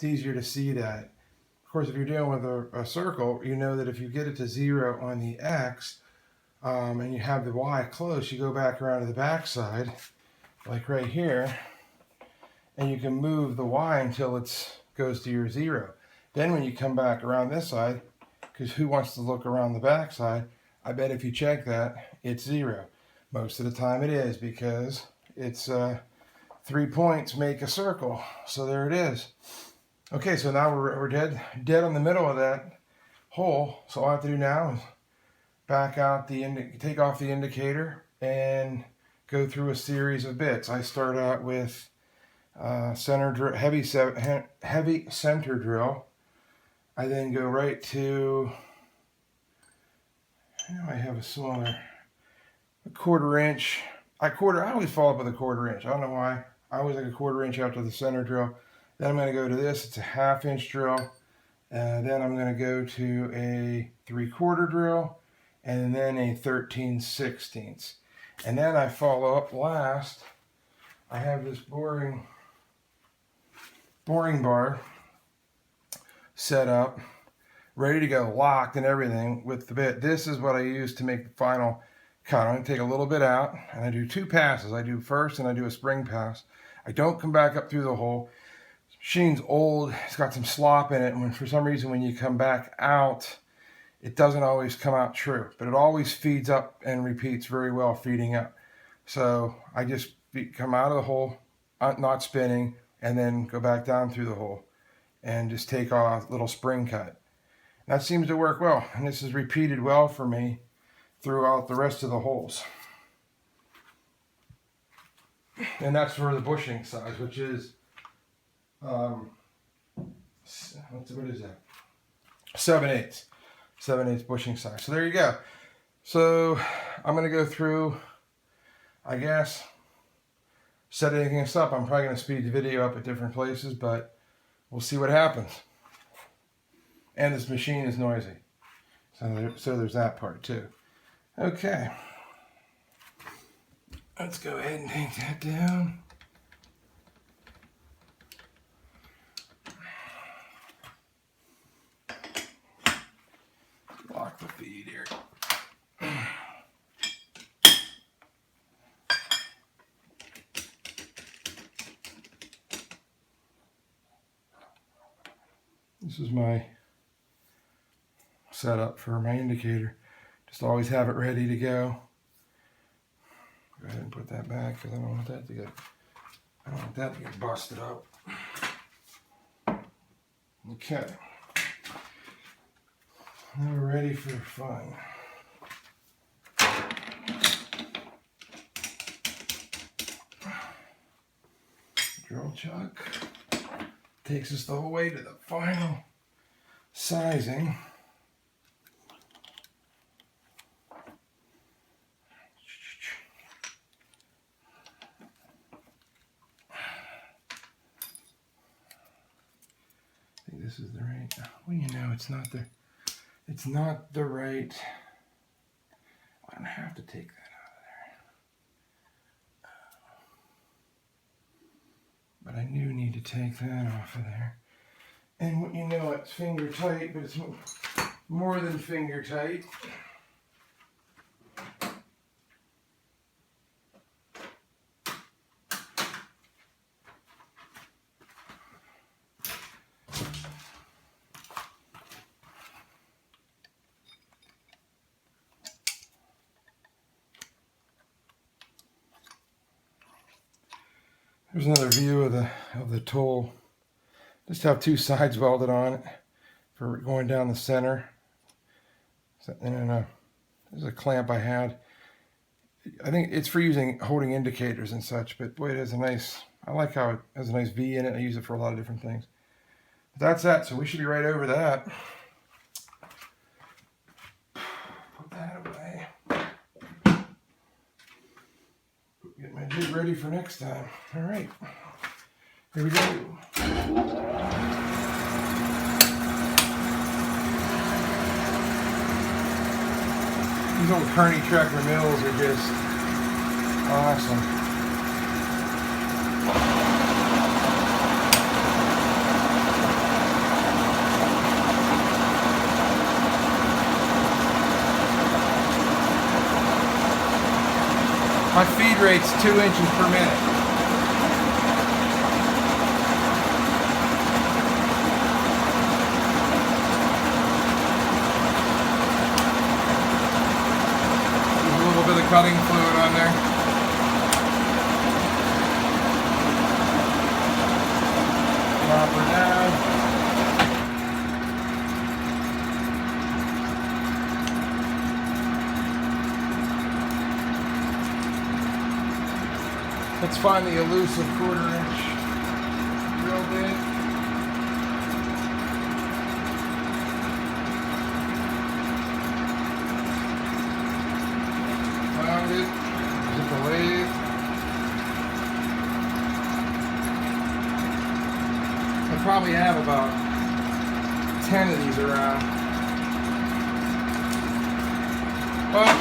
it's easier to see that. Of course, if you're dealing with a circle, you know that if you get it to 0 on the X, and you have the Y close, you go back around to the back side, like right here, and you can move the Y until it goes to your 0. Then when you come back around this side, because who wants to look around the back side, I bet if you check that, it's 0. Most of the time it is, because it's 3 points make a circle. So there it is. Okay, so now we're dead on the middle of that hole. So all I have to do now is back out take off the indicator and go through a series of bits. I start out with heavy center drill. I then go right to, I have a smaller, a 1/4 inch. I always follow up with a 1/4 inch. I don't know why. I always like a 1/4 inch after the center drill. Then I'm going to go to this. It's a 1/2 inch drill. Then I'm going to go to a 3/4 drill, and then a 13/16. And then I follow up last. I have this boring bar set up, ready to go, locked and everything with the bit. This is what I use to make the final cut. I'm going to take a little bit out, and I do 2 passes. I do first, and I do a spring pass. I don't come back up through the hole. This machine's old. It's got some slop in it, and for some reason when you come back out, it doesn't always come out true, but it always feeds up and repeats very well feeding up. So I just come out of the hole, not spinning, and then go back down through the hole and just take a little spring cut. That seems to work well, and this is repeated well for me throughout the rest of the holes. And that's for the bushing size, which is, what is that? 7/8. 7/8 bushing size. So there you go. So I'm going to go through, I guess, setting this up. I'm probably going to speed the video up at different places, but we'll see what happens. And this machine is noisy. So there's that part too. Okay. Let's go ahead and take that down. Lock the feed here. This is my setup for my indicator. Just always have it ready to go. Go ahead and put that back because I don't want that to get busted up. Okay. Now we're ready for fun. Drill chuck takes us the whole way to the final sizing. I think this is the right. Well, you know, it's not the right. I don't have to take that out of there. But I do need to take that off of there. And you know, it's finger tight, but it's more than finger tight. Here's another view of the tool. Just have 2 sides welded on it for going down the center. And then there's a clamp I had. I think it's for holding indicators and such, but boy, it has I like how it has a nice V in it. I use it for a lot of different things. But that's that, so we should be right over that. Put that away. Get my jig ready for next time. All right, here we go. These old Kearney Tractor mills are just awesome. rate's 2 inches per minute. There's a little bit of cutting fluid on there. Drop her down. Let's find the elusive 1/4 inch drill bit. Found it. Is it the lathe? I probably have about 10 of these around. Well,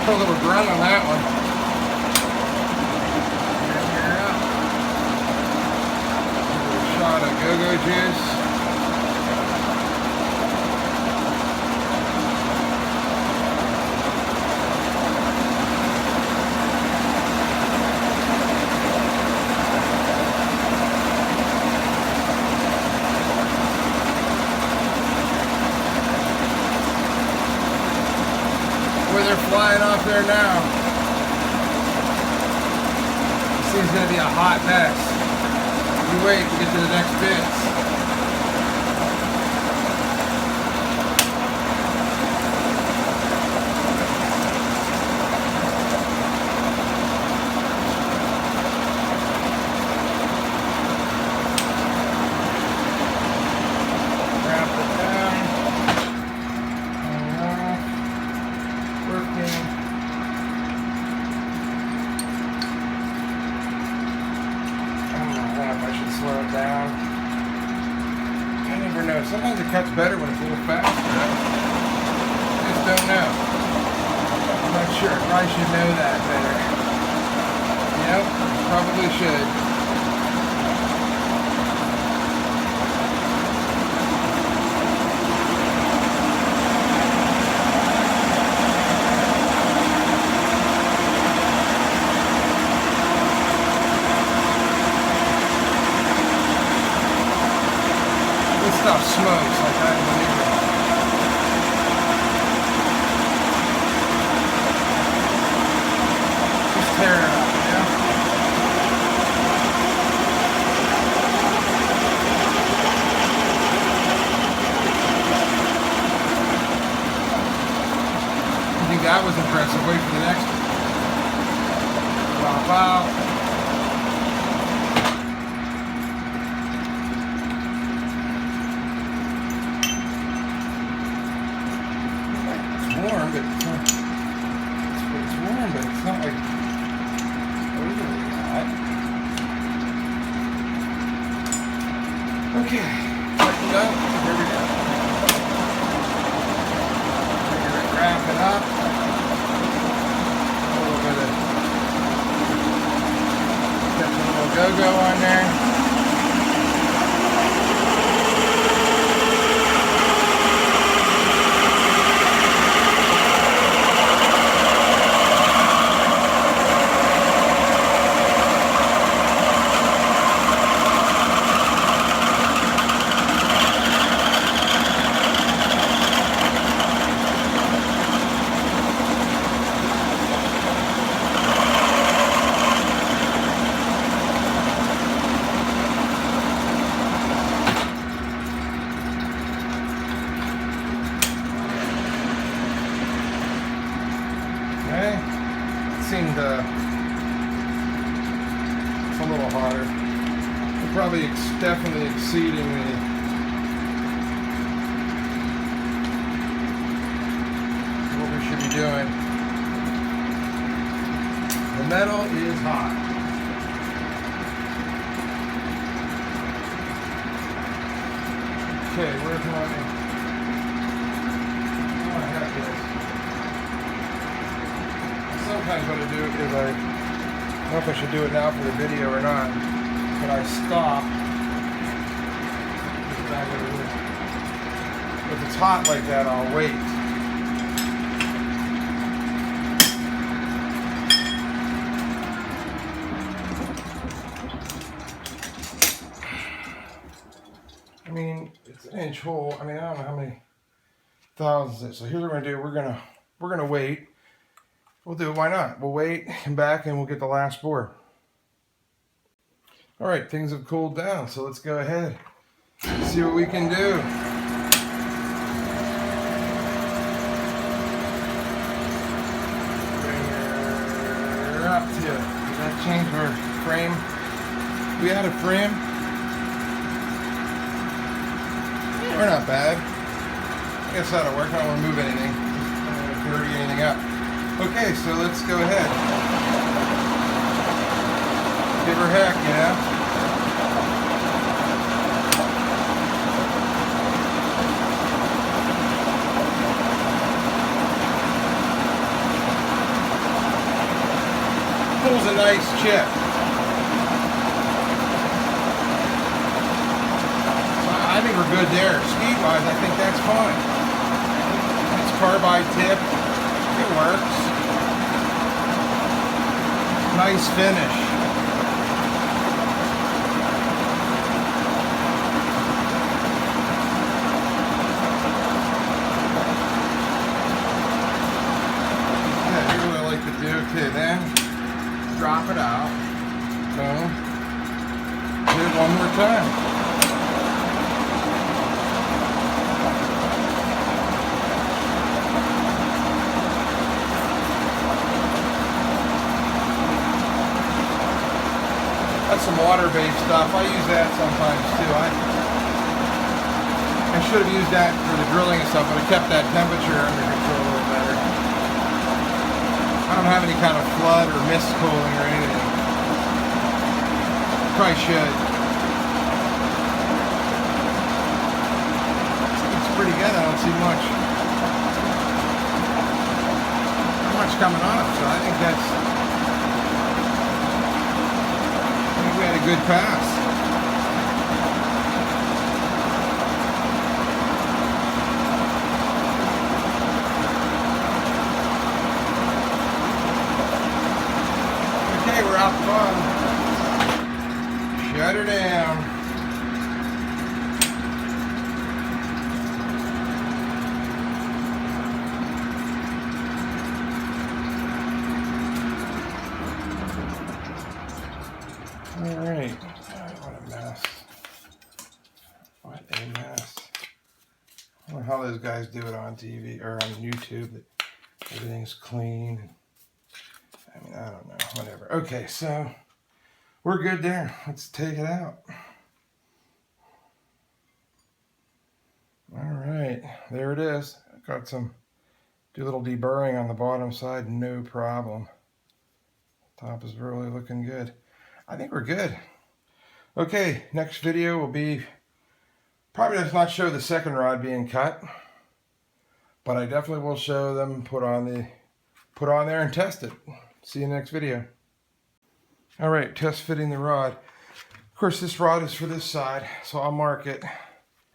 a little grunt on that one. A little shot of go-go juice. They're flying off there now. This thing's going to be a hot mess. You wait to get to the next bits. Sometimes it cuts better when it's a little faster. I just don't know. I'm not sure. I probably should know that better. Yep, probably should. Stuff smokes like I don't believe it. Just tear it up, you know? I think that was impressive. Wait for the next one. Pop out. Warm, but it's warm, but it's not like overly hot. Okay, tightened up. Here we go. Wrap it up. A little bit of get a little go-go on there. seemed it's a little hotter. We're probably definitely exceeding what we should be doing. The metal is hot. Okay, where's my... Oh, I have this. Sometimes what I do is I don't know if I should do it now for the video or not, but I stop. If it's hot like that, I'll wait. I mean, it's an inch hole. I mean, I don't know how many thousands it is. So here's what we're gonna do. We're gonna wait. We'll do it. Why not? We'll wait, come back, and we'll get the last bore. All right, things have cooled down, so let's go ahead and see what we can do. Bring her up to you. Did that change our frame? We had a frame. We're not bad. I guess that'll work. I don't want to move anything. I don't want to dirty anything up. Okay, so let's go ahead. Give her heck, you know? Pulls a nice chip. I think we're good there. Speed-wise, I think that's fine. It's carbide tip. It works. Nice finish. Yeah, here's what I like to do. Okay, then drop it out. Boom. Hit it one more time. That's some water-based stuff. I use that sometimes too. I should have used that for the drilling and stuff, but I kept that temperature under control a little better. I don't have any kind of flood or mist cooling or anything. Probably should. It's pretty good. I don't see much coming off, so I think that's... we had a good pass. Okay, we're out fun. Shut her down. Alright, what a mess. What a mess. I don't know how those guys do it on TV or on YouTube, that everything's clean. I mean, I don't know, whatever. Okay, so we're good there. Let's take it out. Alright, there it is. Got some, do a little deburring on the bottom side, no problem. Top is really looking good. I think we're good. Okay, next video will be, probably does not show the second rod being cut, but I definitely will show them put on there and test it. See you next video. All right, test fitting the rod. Of course, this rod is for this side, so I'll mark it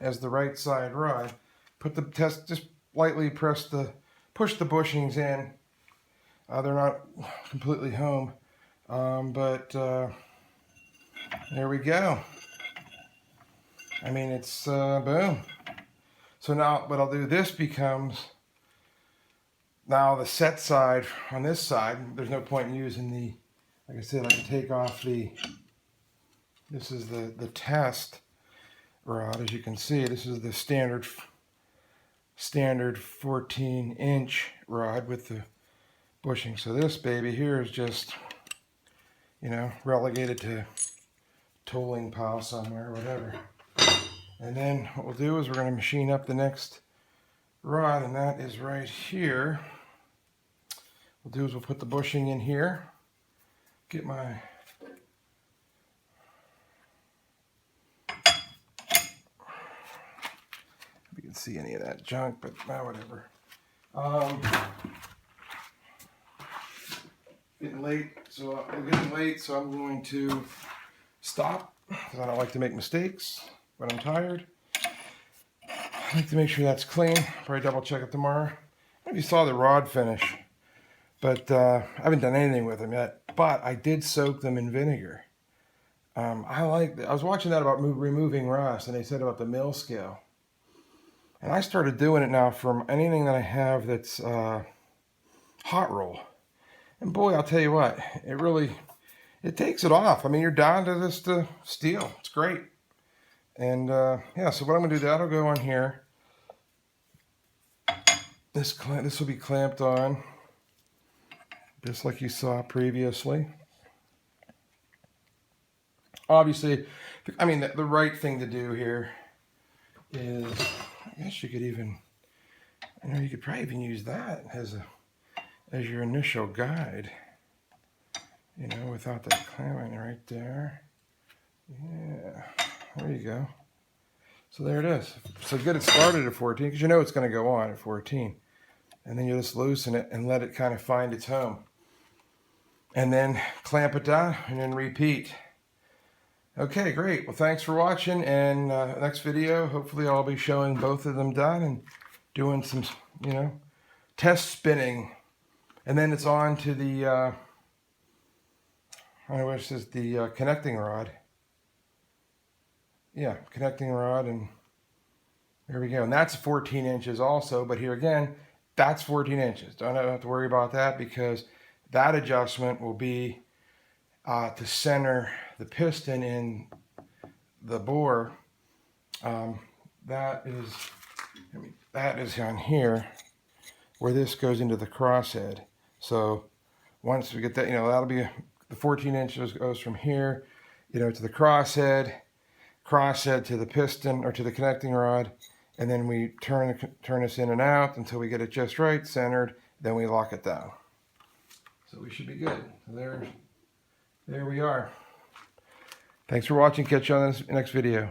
as the right side rod. Put the test, just lightly push the bushings in. They're not completely home, but there we go. I mean, it's boom. So now what I'll do, this becomes now the set side on this side. There's no point in using the, like I said, I can take off this is the test rod. As you can see, this is the standard 14-inch rod with the bushing. So this baby here is just, you know, relegated to tooling pile somewhere, whatever. And then what we'll do is we're going to machine up the next rod, and that is right here. What we'll do is we'll put the bushing in here, get my you can see any of that junk, but whatever. Getting late, so I'm going to stop because I don't like to make mistakes when I'm tired. I like to make sure that's clean. Probably double check it tomorrow. I don't know if you saw the rod finish, but I haven't done anything with them yet. But I did soak them in vinegar. I was watching that about removing rust, and they said about the mill scale. And I started doing it now for anything that I have that's hot roll. And boy, I'll tell you what, it takes it off. I mean, you're down to just steel. It's great. And yeah, so what I'm going to do, that'll go on here. This will be clamped on, just like you saw previously. Obviously, I mean, the right thing to do here is, I guess you could even, you could probably even use that as your initial guide, you know, without that clamping right there. Yeah, there you go. So there it is. So get it started at 14, because you know it's going to go on at 14. And then you just loosen it and let it kind of find its home. And then clamp it down and then repeat. Okay, great. Well, thanks for watching. And next video, hopefully I'll be showing both of them done and doing some, you know, test spinning. And then it's on to the, which is the connecting rod. Yeah, connecting rod, and there we go. And that's 14 inches also, but here again, that's 14 inches. Don't have to worry about that, because that adjustment will be to center the piston in the bore. That is on here where this goes into the crosshead. So once we get that, you know, that'll be the 14 inches goes from here, you know, to the crosshead to the piston or to the connecting rod, and then we turn this in and out until we get it just right, centered. Then we lock it down. So we should be good. So there we are. Thanks for watching. Catch you on this next video.